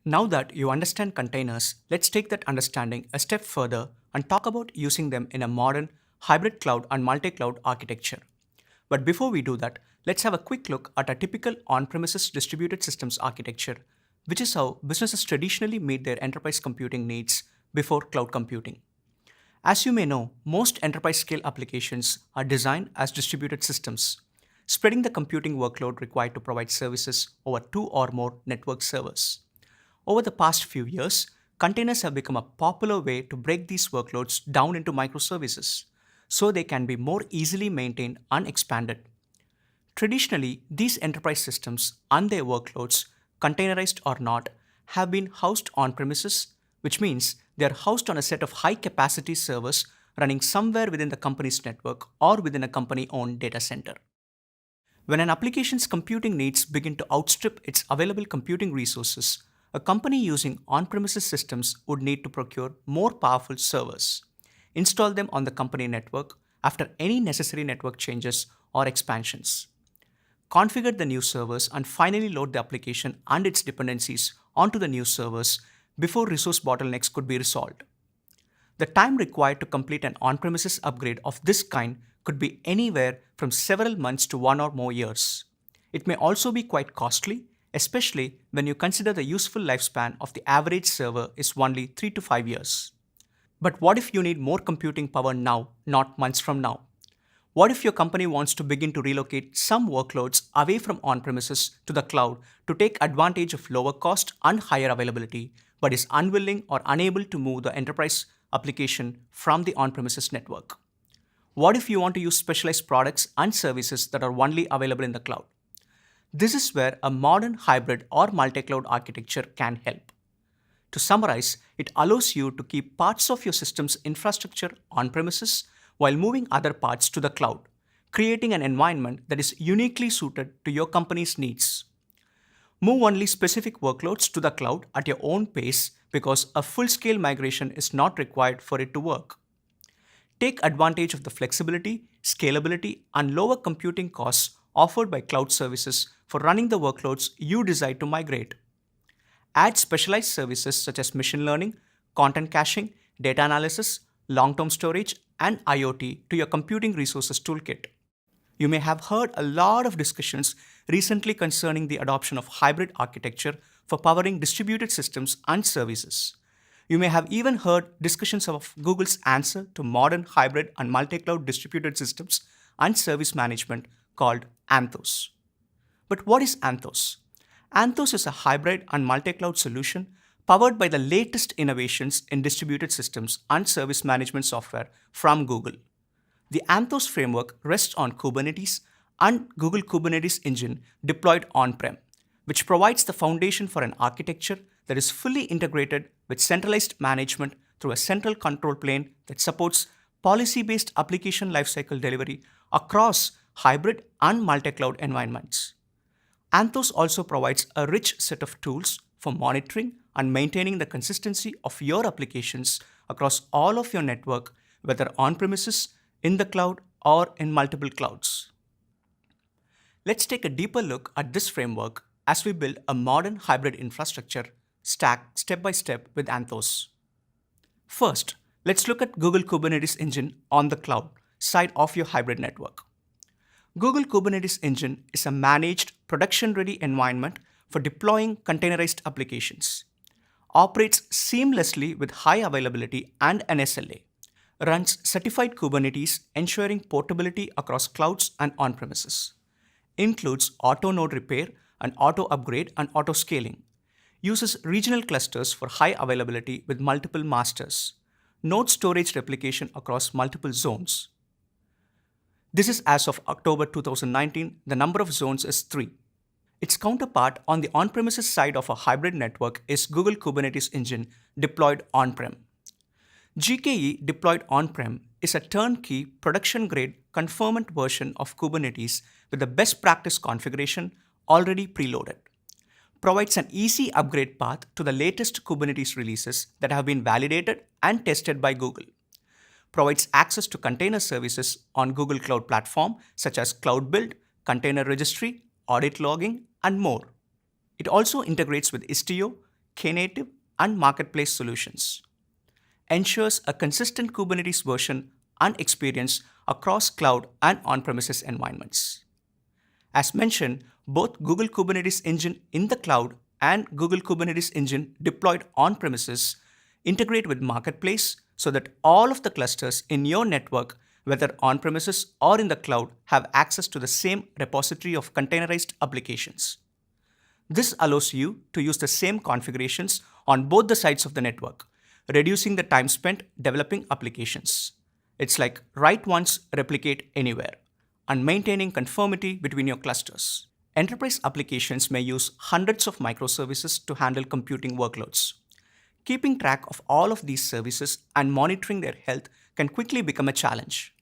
Now that you understand containers, let's take that understanding a step further and talk about using them in a modern hybrid cloud and multi-cloud architecture. But before we do that, let's have a quick look at a typical on-premises distributed systems architecture, which is how businesses traditionally meet their enterprise computing needs before cloud computing. As you may know, most enterprise-scale applications are designed as distributed systems, spreading the computing workload required to provide services over two or more network servers. Over the past few years, containers have become a popular way to break these workloads down into microservices so they can be more easily maintained and expanded. Traditionally, these enterprise systems and their workloads, containerized or not, have been housed on premises, which means they are housed on a set of high capacity servers running somewhere within the company's network or within a company owned data center. When an application's computing needs begin to outstrip its available computing resources, a company using on-premises systems would need to procure more powerful servers, install them on the company network after any necessary network changes or expansions, configure the new servers, and finally load the application and its dependencies onto the new servers before resource bottlenecks could be resolved. The time required to complete an on-premises upgrade of this kind could be anywhere from several months to 1 or more years. It may also be quite costly, especially when you consider the useful lifespan of the average server is only 3 to 5 years. But what if you need more computing power now, not months from now? What if your company wants to begin to relocate some workloads away from on-premises to the cloud to take advantage of lower cost and higher availability, but is unwilling or unable to move the enterprise application from the on-premises network? What if you want to use specialized products and services that are only available in the cloud? This is where a modern hybrid or multi-cloud architecture can help. To summarize, it allows you to keep parts of your system's infrastructure on-premises while moving other parts to the cloud, creating an environment that is uniquely suited to your company's needs. Move only specific workloads to the cloud at your own pace because a full-scale migration is not required for it to work. Take advantage of the flexibility, scalability, and lower computing costs offered by cloud services for running the workloads you decide to migrate. Add specialized services such as machine learning, content caching, data analysis, long-term storage, and IoT to your computing resources toolkit. You may have heard a lot of discussions recently concerning the adoption of hybrid architecture for powering distributed systems and services. You may have even heard discussions of Google's answer to modern hybrid and multi-cloud distributed systems and service management called Anthos. But what is Anthos? Anthos is a hybrid and multi-cloud solution powered by the latest innovations in distributed systems and service management software from Google. The Anthos framework rests on Kubernetes and Google Kubernetes Engine deployed on-prem, which provides the foundation for an architecture that is fully integrated with centralized management through a central control plane that supports policy-based application lifecycle delivery across hybrid and multi-cloud environments. Anthos also provides a rich set of tools for monitoring and maintaining the consistency of your applications across all of your network, whether on-premises, in the cloud, or in multiple clouds. Let's take a deeper look at this framework as we build a modern hybrid infrastructure stack step by step with Anthos. First, let's look at Google Kubernetes Engine on the cloud side of your hybrid network. Google Kubernetes Engine is a managed, production-ready environment for deploying containerized applications, operates seamlessly with high availability and an SLA, runs certified Kubernetes ensuring portability across clouds and on-premises, includes auto node repair and auto upgrade and auto scaling, uses regional clusters for high availability with multiple masters, node storage replication across multiple zones. This is as of October 2019, the number of zones is 3. Its counterpart on the on-premises side of a hybrid network is Google Kubernetes Engine deployed on-prem. GKE deployed on-prem is a turnkey, production-grade, conformant version of Kubernetes with the best practice configuration already preloaded. Provides an easy upgrade path to the latest Kubernetes releases that have been validated and tested by Google. Provides access to container services on Google Cloud Platform such as Cloud Build, Container Registry, Audit Logging, and more. It also integrates with Istio, Knative, and marketplace solutions. Ensures a consistent Kubernetes version and experience across cloud and on-premises environments. As mentioned, both Google Kubernetes Engine in the cloud and Google Kubernetes Engine deployed on-premises integrate with Marketplace so that all of the clusters in your network, whether on-premises or in the cloud, have access to the same repository of containerized applications. This allows you to use the same configurations on both the sides of the network, reducing the time spent developing applications. It's like write once, replicate anywhere, and maintaining conformity between your clusters. Enterprise applications may use hundreds of microservices to handle computing workloads. Keeping track of all of these services and monitoring their health can quickly become a challenge.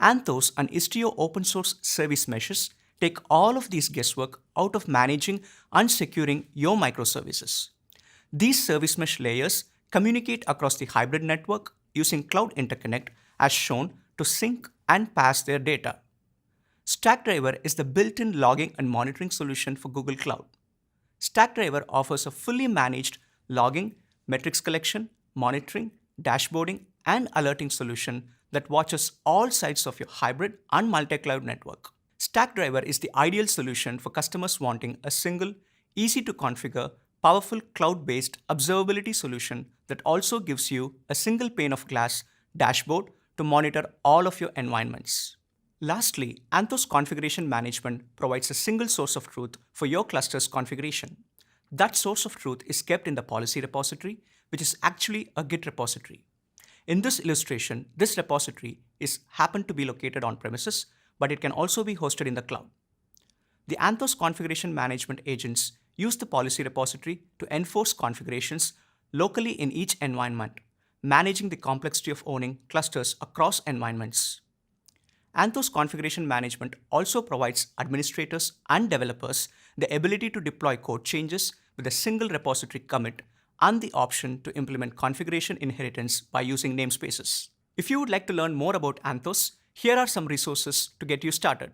Anthos and Istio open source service meshes take all of these guesswork out of managing and securing your microservices. These service mesh layers communicate across the hybrid network using Cloud Interconnect as shown to sync and pass their data. Stackdriver is the built-in logging and monitoring solution for Google Cloud. Stackdriver offers a fully managed logging, metrics collection, monitoring, dashboarding, and alerting solution that watches all sides of your hybrid and multi-cloud network. Stackdriver is the ideal solution for customers wanting a single, easy-to-configure, powerful cloud-based observability solution that also gives you a single pane of glass dashboard to monitor all of your environments. Lastly, Anthos Configuration Management provides a single source of truth for your cluster's configuration. That source of truth is kept in the policy repository, which is actually a Git repository. In this illustration, this repository happens to be located on premises, but it can also be hosted in the cloud. The Anthos Configuration Management agents use the policy repository to enforce configurations locally in each environment, managing the complexity of owning clusters across environments. Anthos Configuration Management also provides administrators and developers the ability to deploy code changes with a single repository commit and the option to implement configuration inheritance by using namespaces. If you would like to learn more about Anthos, here are some resources to get you started.